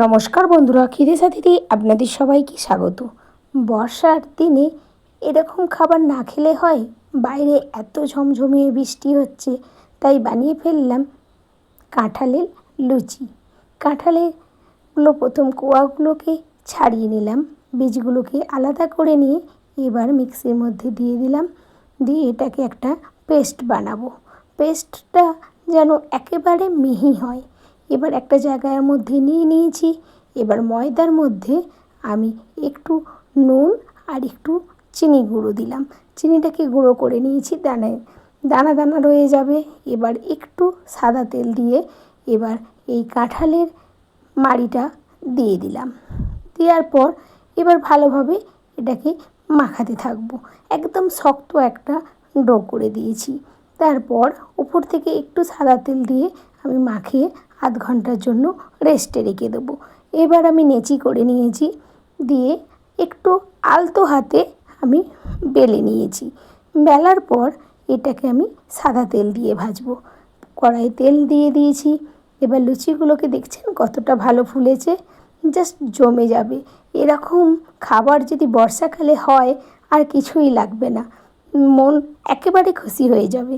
নমস্কার বন্ধুরা, খিদে সাথীতে আপনাদের সবাইকে স্বাগত। বর্ষার দিনে এরকম খাবার না খেলে হয়। বাইরে এত ঝমঝমিয়ে বৃষ্টি হচ্ছে, তাই বানিয়ে ফেললাম কাঁঠালের লুচি। কাঁঠালেরগুলো প্রথম কোয়াগুলোকে ছাড়িয়ে নিলাম, বীজগুলোকে আলাদা করে নিয়ে এবার মিক্সির মধ্যে দিয়ে দিলাম। দিয়ে এটাকে একটা পেস্ট বানাবো। পেস্টটা যেন একেবারে মিহি হয়। এবার একটা জায়গার মধ্যে নিয়ে নিয়েছি। এবার ময়দার মধ্যে আমি একটু নুন আর একটু চিনি গুঁড়ো দিলাম। চিনিটাকে গুঁড়ো করে নিয়েছি, দানা দানা রয়ে যাবে। এবার একটু সাদা তেল দিয়ে এবার এই কাঁঠালের মাড়িটা দিয়ে দিলাম। দেওয়ার পর এবার ভালোভাবে এটাকে মাখাতে থাকবো। একদম শক্ত একটা ডো করে দিয়েছি। তারপর উপর থেকে একটু সাদা তেল দিয়ে আমি মাখিয়ে আধ ঘন্টার জন্য রেস্টে রেখে দেবো। এবার আমি নেচি করে নিয়েছি, দিয়ে একটু আলতো হাতে আমি বেলে নিয়েছি। বেলার পর এটাকে আমি সাদা তেল দিয়ে ভাজবো। কড়াইয়ে তেল দিয়ে দিয়েছি। এবার লুচিগুলোকে দেখছেন কতটা ভালো ফুলেছে, জাস্ট জমে যাবে। এরকম খাবার যদি বর্ষাকালে হয় আর কিছুই লাগবে না, মন একেবারে খুশি হয়ে যাবে।